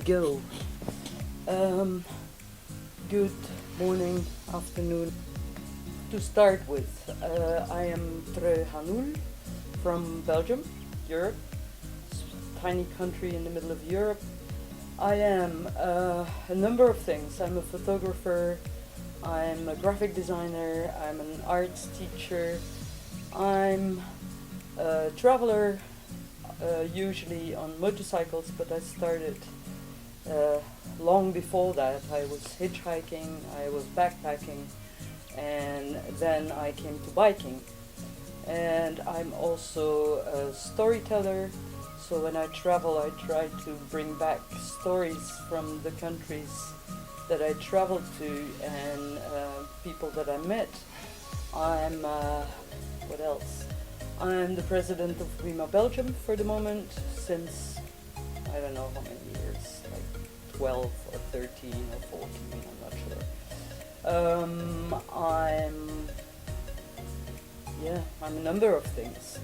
go. Good morning, afternoon. To start with, I am Hanoulle from Belgium, Europe, tiny country in the middle of Europe. I am a number of things. I'm a photographer, I'm a graphic designer, I'm an arts teacher, I'm a traveler, usually on motorcycles, but I started long before that. I was hitchhiking, I was backpacking, and then I came to biking. And I'm also a storyteller, so when I travel I try to bring back stories from the countries that I traveled to and people that I met. I'm, what else? I'm the president of WIMA Belgium for the moment, since I don't know how many years, like 12 or 13 or 14, I'm not sure. I'm a number of things.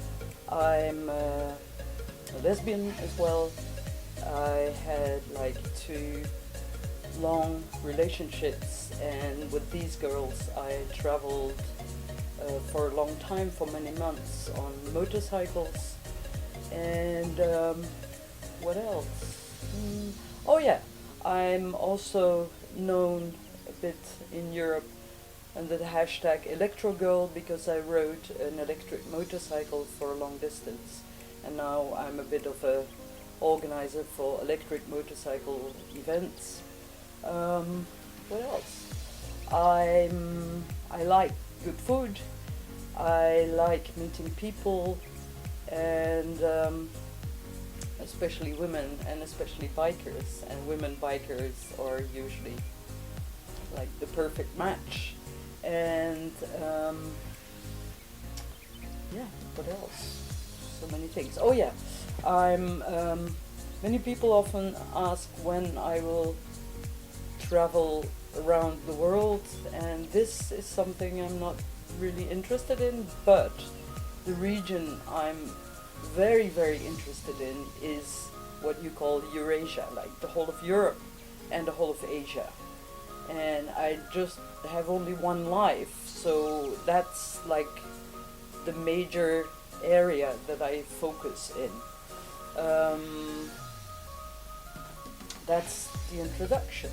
I'm a lesbian as well. I had like 2 long relationships, and with these girls I traveled for a long time, for many months, on motorcycles. And what else? Oh yeah, I'm also known a bit in Europe under the hashtag electro-girl, because I rode an electric motorcycle for a long distance, and now I'm a bit of a organizer for electric motorcycle events. What else? I like good food, I like meeting people, and especially women, and especially bikers, and women bikers are usually like the perfect match. And what else? So many things. Oh yeah, I'm many people often ask when I will travel around the world, and this is something I'm not really interested in, but the region I'm very, very interested in is what you call Eurasia, like the whole of Europe and the whole of Asia. And I just have only one life, so that's like the major area that I focus in. That's the introduction.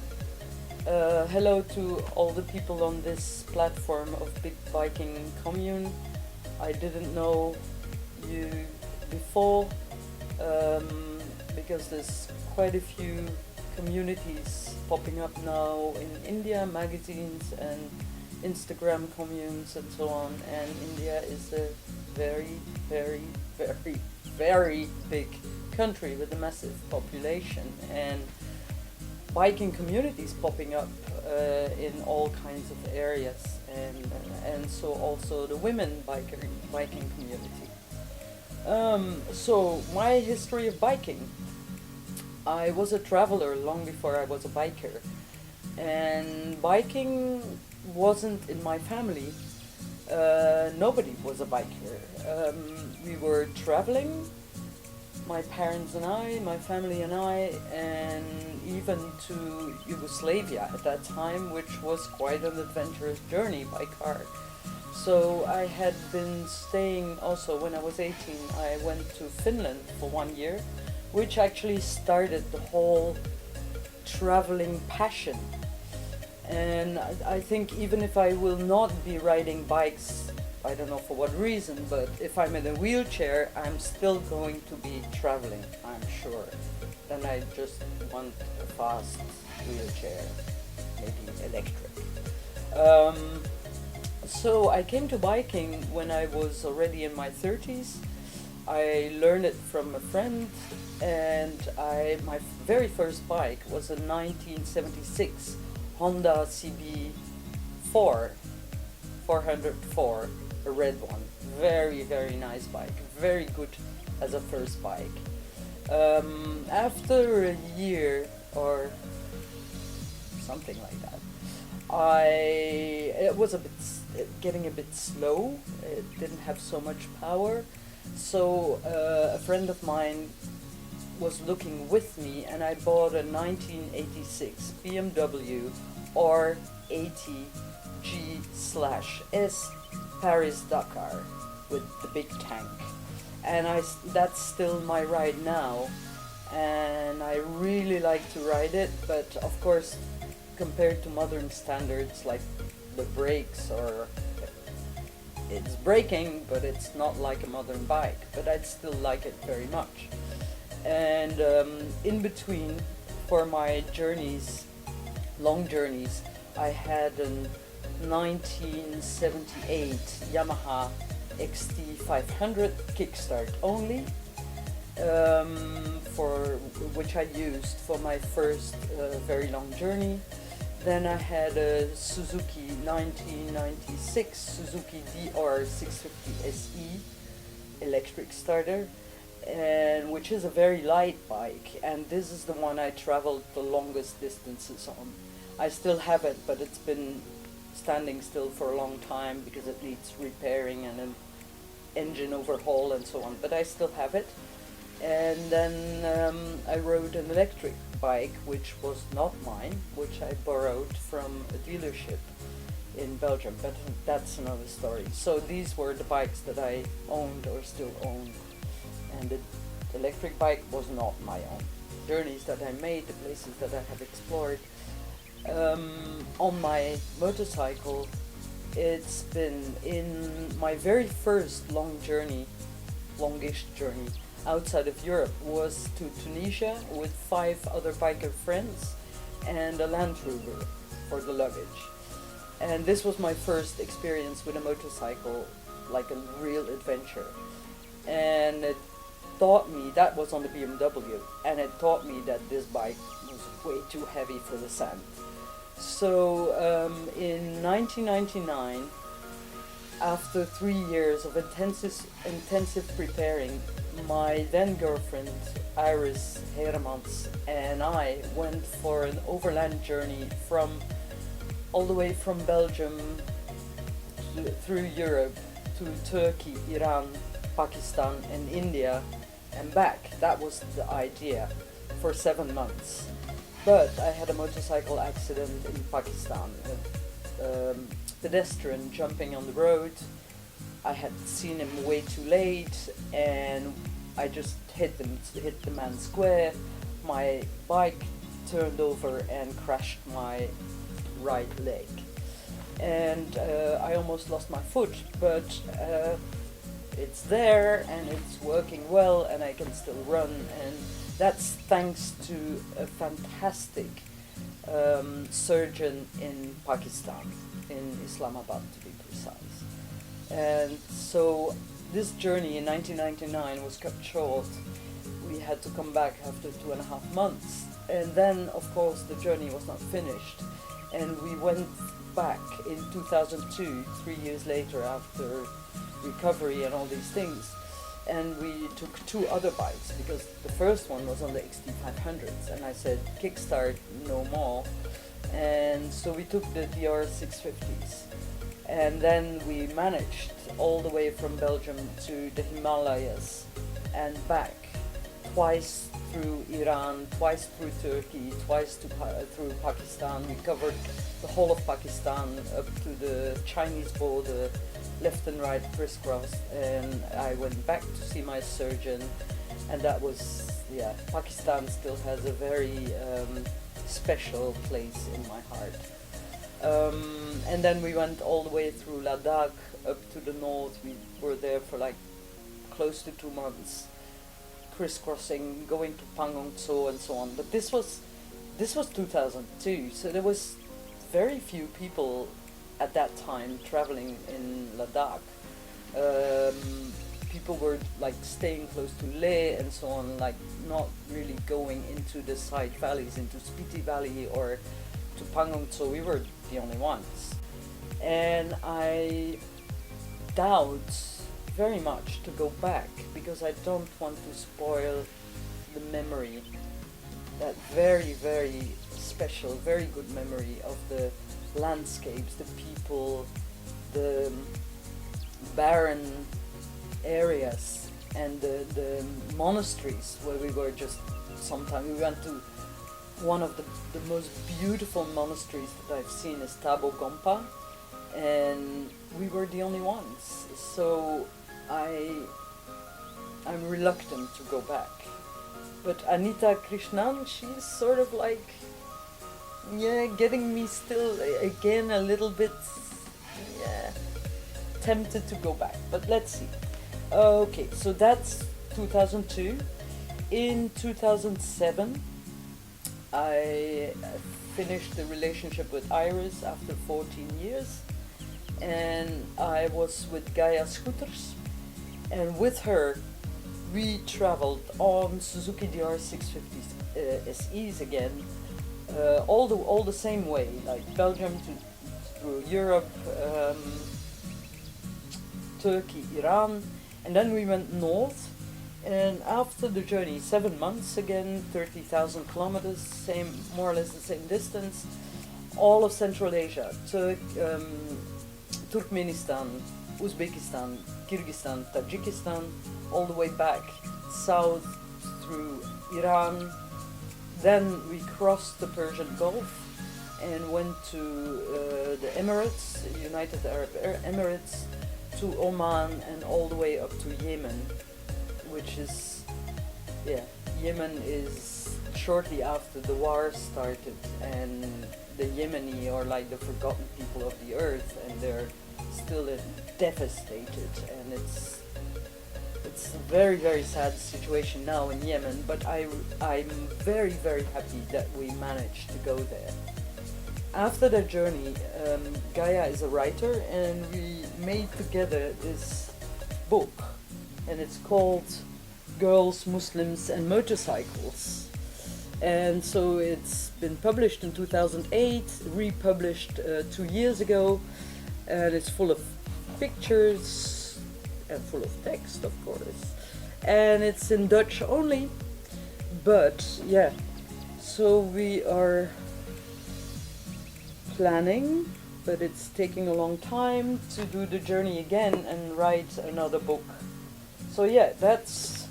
Hello to all the people on this platform of Big Biking Commune. I didn't know you before, because there's quite a few communities popping up now in India, magazines and Instagram communes and so on. And India is a very, very, very, very big country with a massive population, and biking communities popping up in all kinds of areas, and so also the women biking community. So my history of biking. I was a traveler long before I was a biker, and biking wasn't in my family. Nobody was a biker. We were traveling, my parents and I, my family and I, and even to Yugoslavia at that time, which was quite an adventurous journey by car. So I had been staying also when I was 18. I went to Finland for 1 year, which actually started the whole traveling passion. And I think even if I will not be riding bikes, I don't know for what reason, but if I'm in a wheelchair, I'm still going to be traveling, I'm sure. Then I just want a fast wheelchair, maybe electric. So I came to biking when I was already in my 30s. I learned it from a friend, and my very first bike was a 1976 Honda CB 404, a red one. Very, very nice bike, very good as a first bike. After a year or something like that, it was getting a bit slow. It didn't have so much power. So a friend of mine was looking with me, and I bought a 1986 BMW R80 G/S Paris-Dakar with the big tank. And that's still my ride now, and I really like to ride it, but of course compared to modern standards, like the brakes, or it's braking, but it's not like a modern bike, but I'd still like it very much. And in between, for my journeys, long journeys, I had a 1978 Yamaha XT500 kickstart only, for which I used for my first very long journey. Then I had a Suzuki 1996 Suzuki DR650 SE electric starter, and which is a very light bike, and this is the one I traveled the longest distances on. I still have it, but it's been standing still for a long time because it needs repairing and an engine overhaul and so on, but I still have it. And then I rode an electric bike, which was not mine, which I borrowed from a dealership in Belgium, but that's another story. So these were the bikes that I owned or still own, and the electric bike was not my own. Journeys that I made, the places that I have explored. On my motorcycle, it's been in my very first longish journey outside of Europe was to Tunisia with 5 other biker friends and a Land Rover for the luggage. And this was my first experience with a motorcycle, like a real adventure. And it taught me, that was on the BMW, and it taught me that this bike was way too heavy for the sand. So in 1999, after 3 years of intensive preparing, my then girlfriend Iris Hermans and I went for an overland journey all the way from Belgium through Europe to Turkey, Iran, Pakistan and India and back. That was the idea, for 7 months. But I had a motorcycle accident in Pakistan. A pedestrian jumping on the road. I had seen him way too late, and I just hit the man square. My bike turned over and crashed my right leg, and I almost lost my foot, but it's there and it's working well, and I can still run, and that's thanks to a fantastic surgeon in Pakistan, in Islamabad to be precise. And so this journey in 1999 was cut short. We had to come back after 2.5 months. And then, of course, the journey was not finished. And we went back in 2002, 3 years later, after recovery and all these things. And we took 2 other bikes, because the first one was on the XT500s. And I said, kickstart, no more. And so we took the DR650s. And then we managed all the way from Belgium to the Himalayas and back, twice through Iran, twice through Turkey, twice through Pakistan. We covered the whole of Pakistan up to the Chinese border, left and right crisscrossed, and I went back to see my surgeon, and that was, Pakistan still has a very special place in my heart. And then we went all the way through Ladakh up to the north. We were there for like close to 2 months, crisscrossing, going to Pangong Tso and so on. But this was 2002, so there was very few people at that time traveling in Ladakh. People were like staying close to Leh and so on, like not really going into the side valleys, into Spiti Valley or to Pangong Tso. We were the only ones. And I doubt very much to go back, because I don't want to spoil the memory, that very, very special, very good memory of the landscapes, the people, the barren areas and the monasteries where we were just sometime. We went to one of the most beautiful monasteries that I've seen is Tabo Gompa, and we were the only ones. So I'm reluctant to go back. But Anita Krishnan, she's sort of like, yeah, getting me still again a little bit, yeah, tempted to go back. But let's see. Okay, so that's 2002. In 2007, I finished the relationship with Iris after 14 years, and I was with Gaia Scooters, and with her we traveled on Suzuki DR 650 SEs again, all the same way, like Belgium through Europe, Turkey, Iran, and then we went north. And after the journey, 7 months again, 30,000 kilometers, same, more or less the same distance, all of Central Asia, Turkmenistan, Uzbekistan, Kyrgyzstan, Tajikistan, all the way back south through Iran. Then we crossed the Persian Gulf and went to the Emirates, United Arab Emirates, to Oman, and all the way up to Yemen, which is, yeah, Yemen is shortly after the war started, and the Yemeni are like the forgotten people of the earth, and they're still devastated, and it's a very, very sad situation now in Yemen, but I'm very, very happy that we managed to go there. After that journey, Gaia is a writer, and we made together this book, and it's called Girls, Muslims and Motorcycles. And so it's been published in 2008, republished 2 years ago, and it's full of pictures and full of text, of course. And it's in Dutch only, but yeah, so we are planning, but it's taking a long time to do the journey again and write another book. So yeah, that's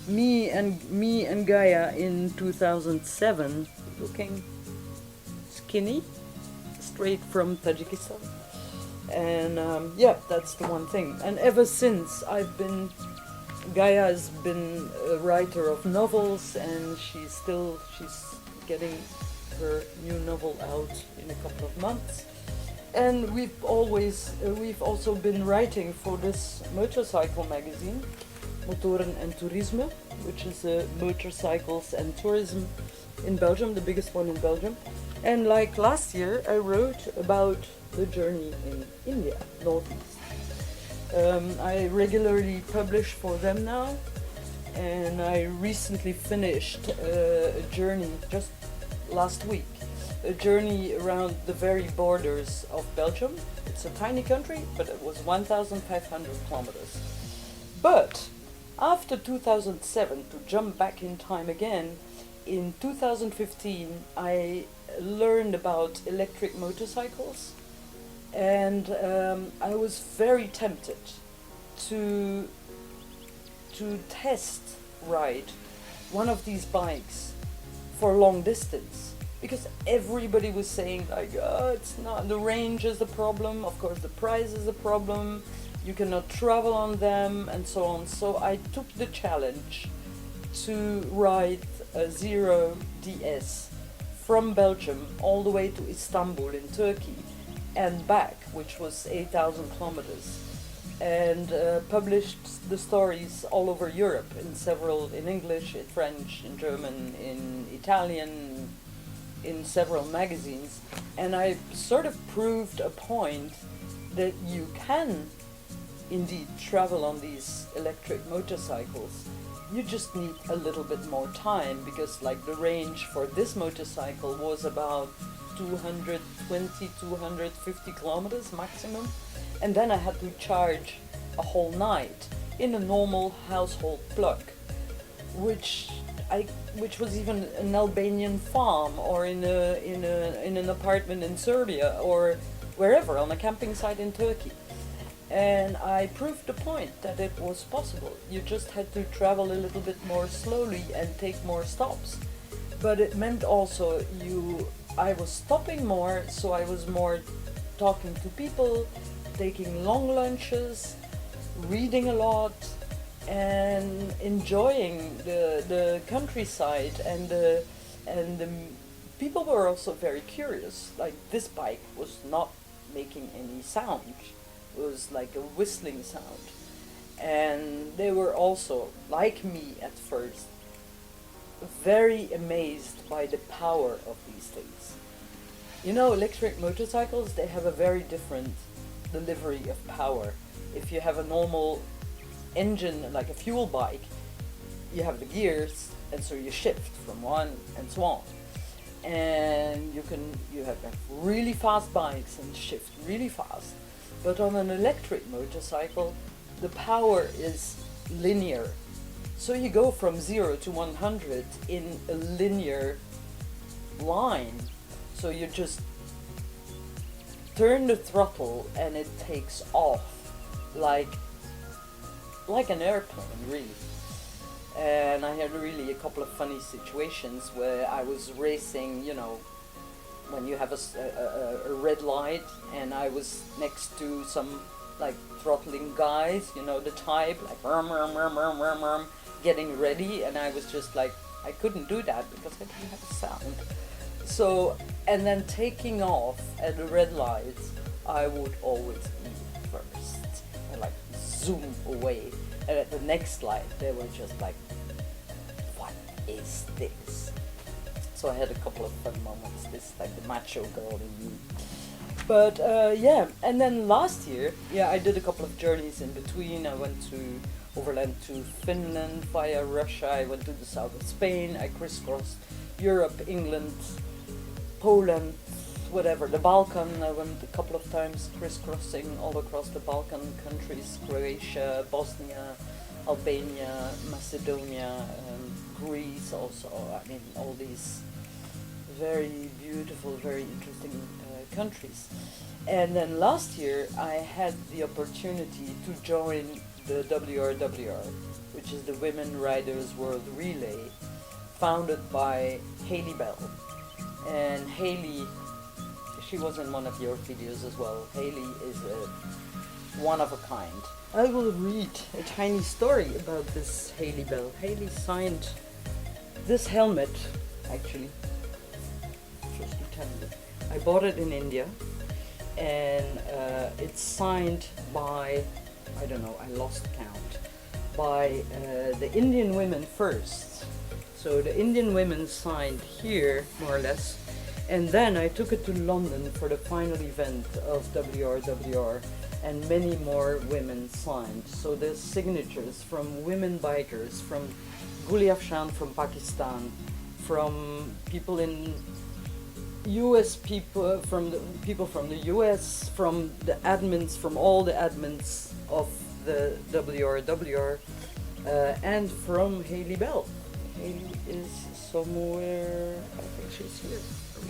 me and Gaia in 2007, looking skinny, straight from Tajikistan. And yeah, that's the one thing. And ever since Gaia has been a writer of novels, and she's getting her new novel out in a couple of months. And we've also been writing for this motorcycle magazine, Motoren en Toerisme, which is motorcycles and tourism in Belgium, the biggest one in Belgium. And like last year, I wrote about the journey in India, Northeast. I regularly publish for them now, and I recently finished a journey just last week, a journey around the very borders of Belgium. It's a tiny country, but it was 1,500 kilometers. But after 2007, to jump back in time again, in 2015 I learned about electric motorcycles, and I was very tempted to test ride one of these bikes for long distance, because everybody was saying like, oh, it's not, the range is the problem, of course the price is the problem, you cannot travel on them, and so on. So I took the challenge to ride a Zero DS from Belgium all the way to Istanbul in Turkey and back, which was 8,000 kilometers, and published the stories all over Europe in English, in French, in German, in Italian, in several magazines. And I sort of proved a point that you can indeed travel on these electric motorcycles. You just need a little bit more time, because like the range for this motorcycle was about 220, 250 kilometers maximum, and then I had to charge a whole night in a normal household plug, which was even an Albanian farm, or in an apartment in Serbia, or wherever on a camping site in Turkey. And I proved the point that it was possible. You just had to travel a little bit more slowly and take more stops. But it meant also I was stopping more, so I was more talking to people, taking long lunches, reading a lot, and enjoying the countryside, and the people were also very curious. Like, this bike was not making any sound. It was like a whistling sound. And they were also, like me at first, very amazed by the power of these things. You know, electric motorcycles, they have a very different delivery of power. If you have a normal engine, like a fuel bike, you have the gears, and so you shift from one and so on. And you have really fast bikes and shift really fast. But on an electric motorcycle, the power is linear. So you go from 0 to 100 in a linear line. So you just turn the throttle and it takes off like an airplane, really. And I had really a couple of funny situations where I was racing, you know, when you have a red light, and I was next to some like throttling guys, you know, the type, like getting ready, and I was just like, I couldn't do that because I didn't have a sound. So, and then taking off at the red lights, I would always be first and like zoom away. And at the next light, they were just like, what is this? So I had a couple of fun moments, this like the macho girl in me. But yeah, and then last year, yeah, I did a couple of journeys in between. I went to overland to Finland via Russia. I went to the south of Spain. I crisscrossed Europe, England, Poland, whatever, the Balkan. I went a couple of times crisscrossing all across the Balkan countries, Croatia, Bosnia, Albania, Macedonia, Greece also. I mean, all these very beautiful, very interesting countries. And then last year I had the opportunity to join the WRWR, which is the Women Riders World Relay, founded by Hanoulle Bell. And Haley, she was in one of your videos as well. Haley is one of a kind. I will read a tiny story about this Hanoulle Bell. Haley signed this helmet, actually, just to tell you. I bought it in India, and it's signed by, I don't know, I lost count, by the Indian women first. So the Indian women signed here, more or less, and then I took it to London for the final event of WRWR, and many more women signed. So there's signatures from women bikers, from Guli Afshan from Pakistan, from people in US people, from the people from the US, from the admins, from all the admins of the WRWR, and from Hanoulle Bell. Haley is somewhere, I think she's here,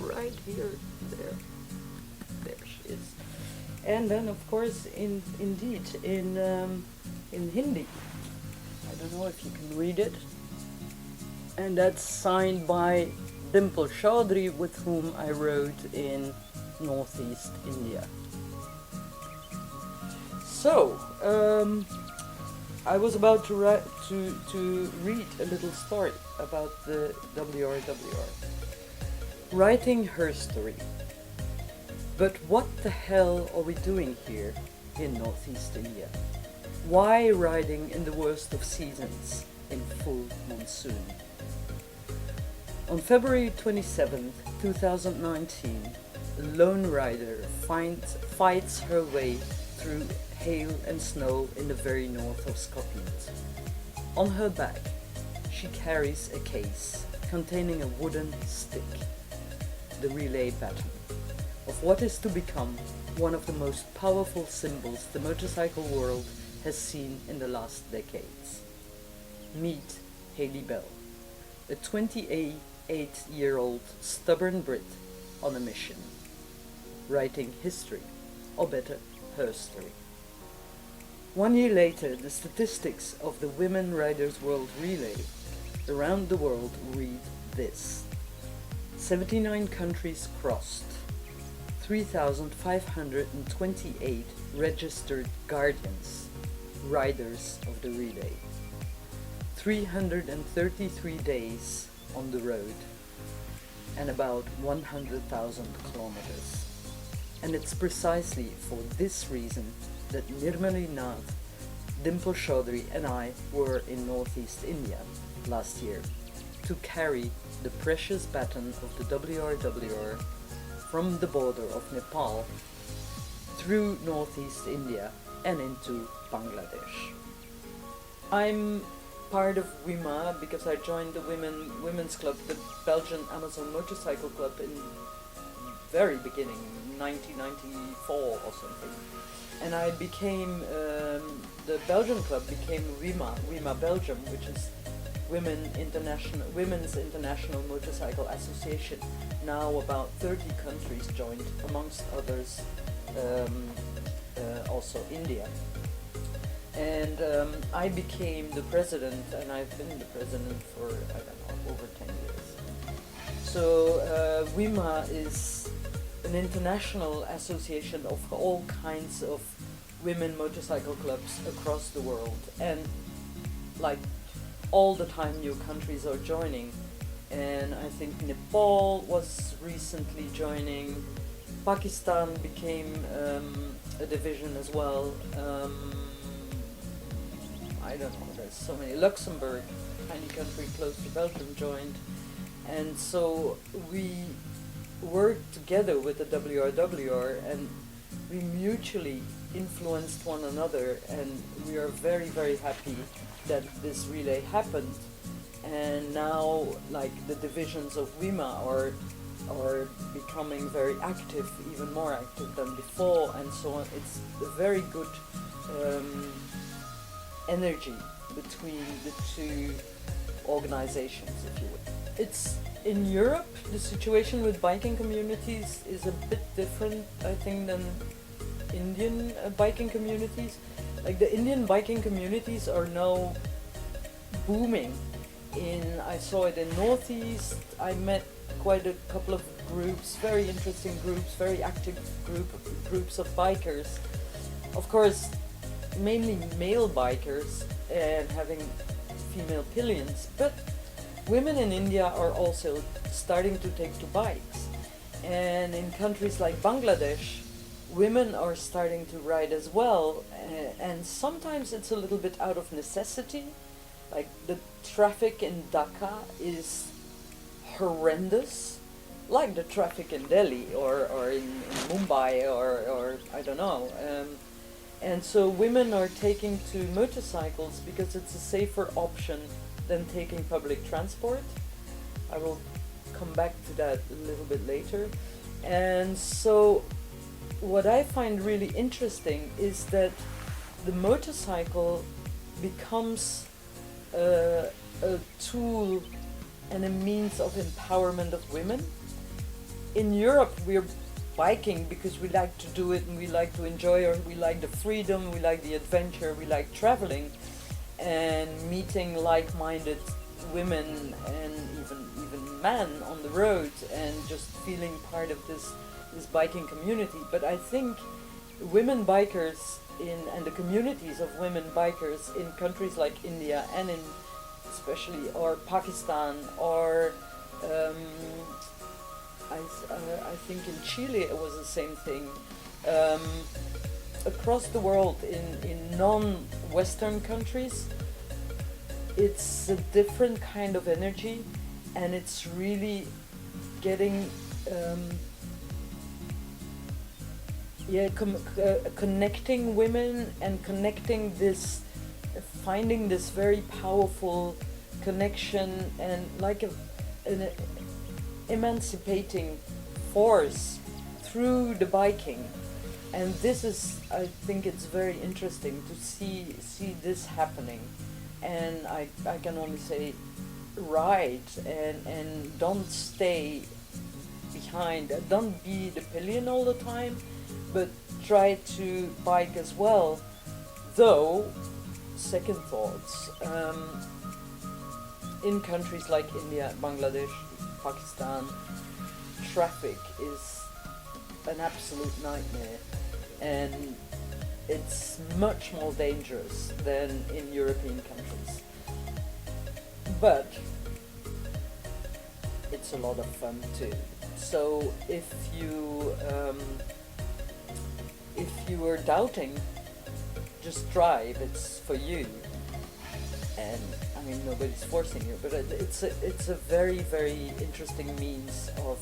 right here, there she is. And then of course, indeed, in Hindi. I don't know if you can read it. And that's signed by Dimple Chaudhry, with whom I rode in northeast India. So, I was about to read a little story about the WRWR. Writing her story. But what the hell are we doing here in northeast India? Why riding in the worst of seasons in full monsoon? On February 27th, 2019, a lone rider fights her way through hail and snow in the very north of Scotland. On her back, she carries a case containing a wooden stick, the relay baton, of what is to become one of the most powerful symbols the motorcycle world has seen in the last decades. Meet Hanoulle Bell, a 28-year-old stubborn Brit on a mission, writing history, or better, her story. 1 year later, the statistics of the Women Riders World Relay around the world read this: 79 countries crossed, 3,528 registered guardians, riders of the relay, 333 days on the road, and about 100,000 kilometers. And it's precisely for this reason that Nirmali Nath, Dimple Chaudhry and I were in Northeast India last year to carry the precious baton of the WRWR from the border of Nepal through Northeast India and into Bangladesh. I'm part of WIMA because I joined the women's club, the Belgian Amazon Motorcycle Club, in very beginning, 1994 or something. And I became, the Belgian club became WIMA Belgium, which is Women's International Motorcycle Association. Now about 30 countries joined, amongst others also India. And I became the president, and I've been the president for, I don't know, over 10 years. So WIMA is an international association of all kinds of women motorcycle clubs across the world. And like all the time new countries are joining. And I think Nepal was recently joining. Pakistan became a division as well. I don't know, there's so many. Luxembourg, tiny country close to Belgium, joined. And so we worked together with the WRWR, and we mutually influenced one another, and we are very, very happy that this relay happened. And now, like, the divisions of WIMA are becoming very active, even more active than before, and so on. It's a very good energy between the two organizations, if you would. It's in Europe, the situation with biking communities is a bit different, I think, than Indian biking communities. Like, the Indian biking communities are now booming. I saw it in Northeast. I met quite a couple of groups, very interesting groups, very active groups of bikers. Of course, mainly male bikers and having female pillions, but women in India are also starting to take to bikes. And in countries like Bangladesh, women are starting to ride as well, and sometimes it's a little bit out of necessity. Like, the traffic in Dhaka is horrendous, like the traffic in Delhi or in Mumbai or I don't know. And so women are taking to motorcycles because it's a safer option than taking public transport. I will come back to that a little bit later. And so what I find really interesting is that the motorcycle becomes a tool and a means of empowerment of women. In Europe, we're biking because we like to do it and we like to enjoy it. We like the freedom, we like the adventure, we like traveling and meeting like-minded women and even men on the road and just feeling part of this biking community. But I think women bikers and the communities of women bikers in countries like India and in especially or Pakistan or I think in Chile it was the same thing. Across the world, in non-Western countries, it's a different kind of energy, and it's really getting connecting women and connecting this, finding this very powerful connection and like an emancipating force through the biking. And this is, I think it's very interesting to see this happening. And I can only say ride and don't stay behind, don't be the pillion all the time, but try to bike as well Though, second thoughts, in countries like India, Bangladesh, Pakistan, traffic is an absolute nightmare, and it's much more dangerous than in European countries. But it's a lot of fun too. So if you are doubting, just drive. It's for you. And I mean, nobody's forcing you, but it's a very, very interesting means of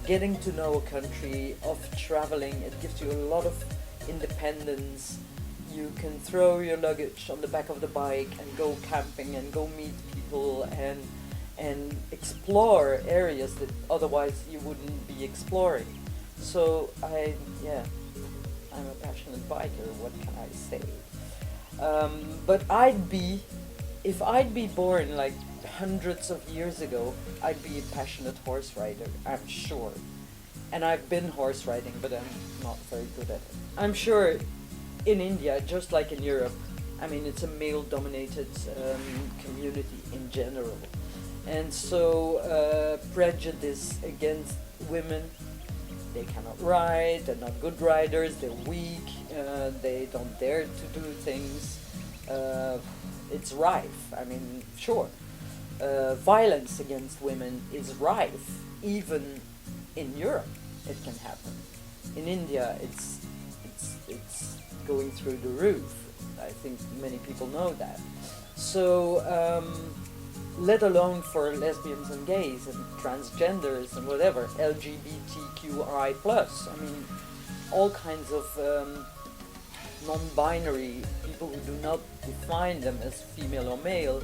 getting to know a country, of traveling. It gives you a lot of independence. You can throw your luggage on the back of the bike and go camping and go meet people and explore areas that otherwise you wouldn't be exploring. So I'm a passionate biker. What can I say? But if I'd be born like hundreds of years ago, I'd be a passionate horse rider, I'm sure. And I've been horse riding, but I'm not very good at it. I'm sure in India, just like in Europe, I mean, it's a male-dominated community in general. And so prejudice against women, they cannot ride, they're not good riders, they're weak, they don't dare to do things. It's rife. I mean, sure. Violence against women is rife. Even in Europe, it can happen. In India, it's going through the roof. I think many people know that. So, let alone for lesbians and gays and transgenders and whatever, LGBTQI+. I mean, all kinds of non-binary people who do not define them as female or male.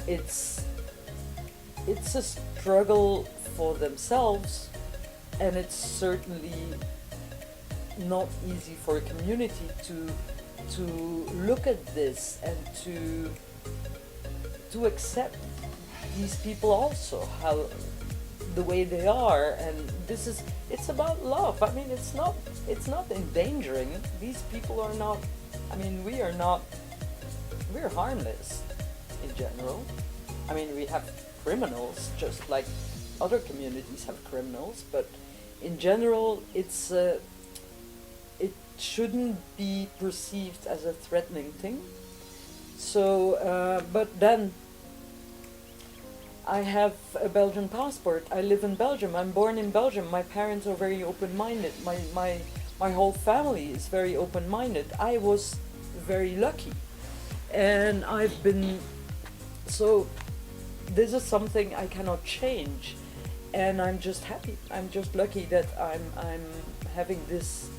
It's a struggle for themselves, and it's certainly not easy for a community to look at this and to accept these people also, how the way they are. And it's about love. I mean, it's not endangering. These people are not, I mean, we're harmless in general. I mean, we have criminals just like other communities have criminals, but in general it shouldn't be perceived as a threatening thing. So, but then I have a Belgian passport. I live in Belgium. I'm born in Belgium. My parents are very open-minded. My whole family is very open-minded. I was very lucky, and so this is something I cannot change, and I'm just happy. I'm just lucky that I'm having this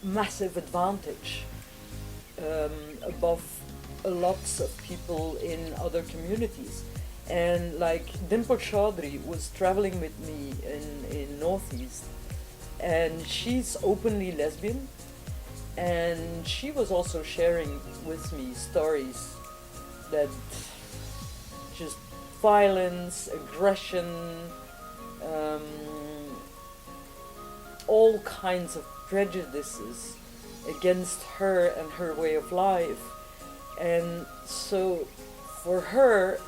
massive advantage above lots of people in other communities. And like Dimple Chaudhry was traveling with me in Northeast, and she's openly lesbian, and she was also sharing with me stories that just violence, aggression, all kinds of prejudices against her and her way of life. And so for her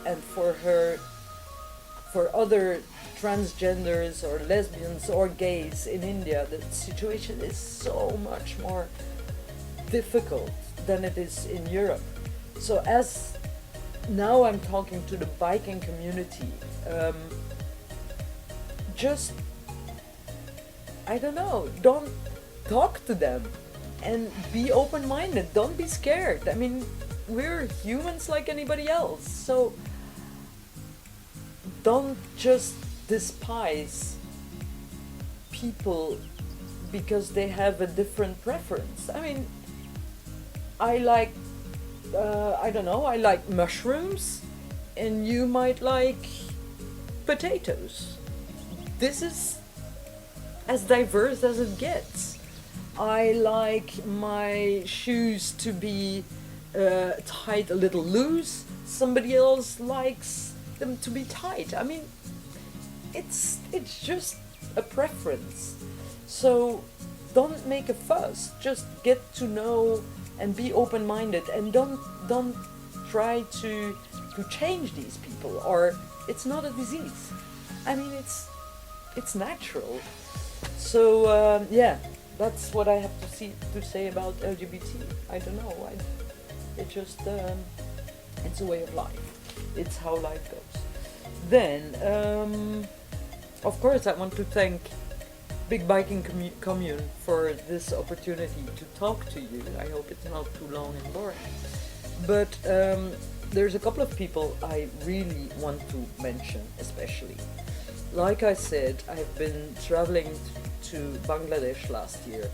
and for other transgenders or lesbians or gays in India, the situation is so much more difficult than it is in Europe. So as now I'm talking to the biking community, just, I don't know, don't talk to them and be open-minded. Don't be scared. I mean, we're humans like anybody else. So don't just despise people because they have a different preference. I mean, I like, I don't know, I like mushrooms, and you might like potatoes. This is as diverse as it gets. I like my shoes to be tied a little loose. Somebody else likes them to be tight. I mean, it's just a preference. So don't make a fuss. Just get to know and be open-minded, and don't try to change these people. Or it's not a disease. I mean, it's natural. So yeah, that's what I have to say about LGBT. I don't know. It just it's a way of life. It's how life goes. Then, of course, I want to thank Big Biking Commune for this opportunity to talk to you. I hope it's not too long and boring. But there's a couple of people I really want to mention, especially. Like I said, I've been traveling to Bangladesh last year,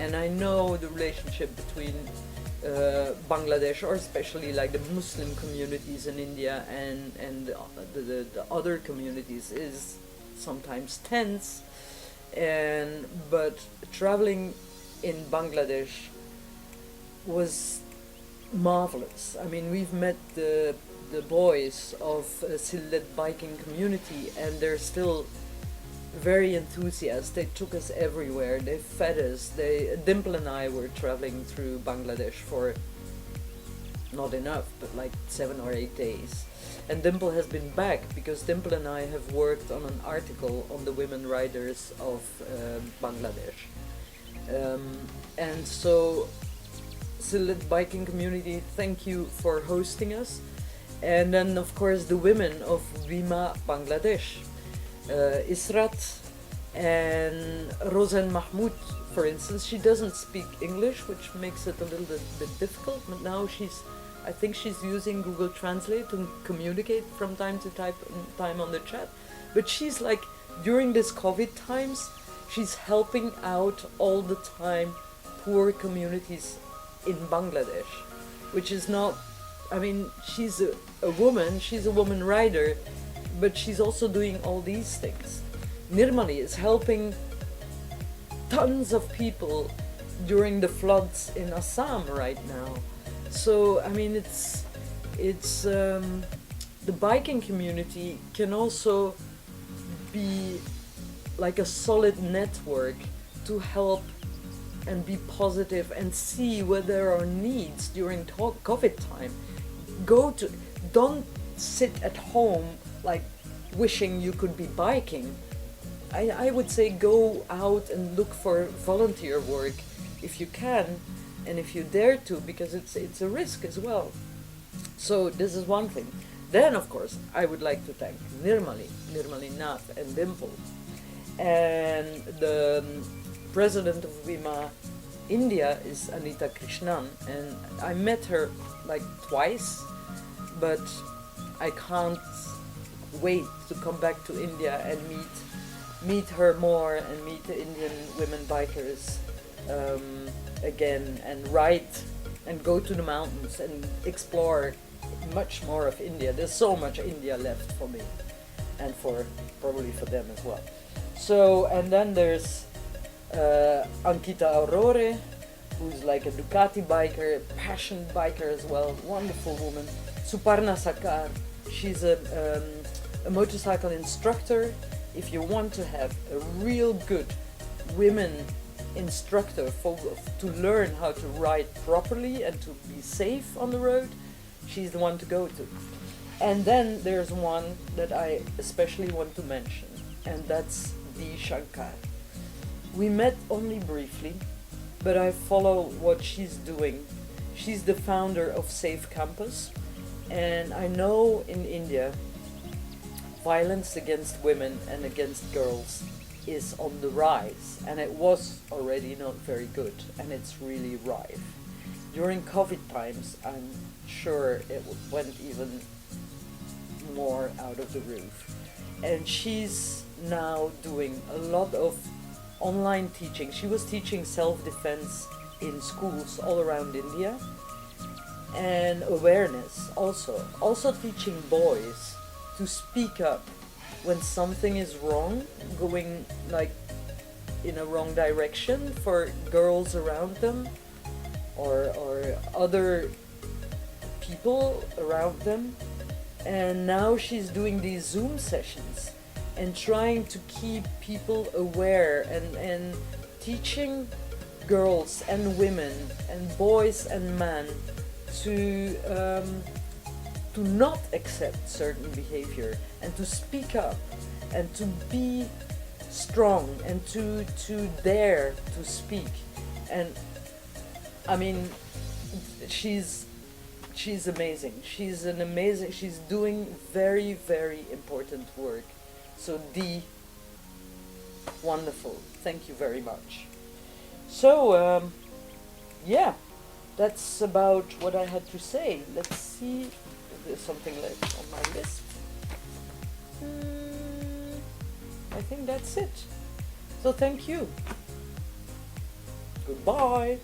and I know the relationship between Bangladesh, or especially like the Muslim communities in India and the other communities, is sometimes tense. But traveling in Bangladesh was marvelous. I mean, we've met the boys of Sillet biking community, and they're still very enthusiastic. They took us everywhere. They fed us. Dimple and I were traveling through Bangladesh for not enough, but like 7 or 8 days. And Dimple has been back because Dimple and I have worked on an article on the women riders of Bangladesh. And so, Sillet biking community, thank you for hosting us. And then, of course, the women of WIMA Bangladesh. Israt and Rosen Mahmoud, for instance, she doesn't speak English, which makes it a little bit difficult, but now I think she's using Google Translate to communicate from time to time on the chat. But she's like, during this COVID times, she's helping out all the time poor communities in Bangladesh, which is not, I mean, she's a woman rider, but she's also doing all these things. Nirmali is helping tons of people during the floods in Assam right now. So I mean, it's the biking community can also be like a solid network to help and be positive and see where there are needs during COVID time. Don't sit at home like wishing you could be biking. I would say go out and look for volunteer work if you can and if you dare to, because it's a risk as well. So this is one thing. Then of course I would like to thank Nirmali Nath and Dimple and the president of WIMA India is Anita Krishnan, and I met her like twice, but I can't wait to come back to India and meet her more and meet the Indian women bikers again, and ride and go to the mountains and explore much more of India. There's so much India left for me, and probably for them as well. So, and then there's Ankita Aurore, who's like a Ducati biker, passionate biker as well, wonderful woman. Suparna Sakar, she's a motorcycle instructor. If you want to have a real good women instructor to learn how to ride properly and to be safe on the road, she's the one to go to. And then there's one that I especially want to mention, and that's Di Shankar. We met only briefly, but I follow what she's doing. She's the founder of Safe Campus, and I know in India violence against women and against girls is on the rise, and it was already not very good, and it's really rife. During COVID times, I'm sure it went even more out of the roof. And she's now doing a lot of online teaching. She was teaching self-defense in schools all around India, and awareness also teaching boys to speak up when something is wrong, going like in a wrong direction for girls around them or other people around them. And now she's doing these Zoom sessions and trying to keep people aware and teaching girls and women and boys and men to not accept certain behavior and to speak up and to be strong and to dare to speak. And I mean, she's amazing. She's doing very, very important work. So wonderful. Thank you very much. So yeah, that's about what I had to say. Let's see if there's something left on my list. I think that's it. So thank you. Goodbye.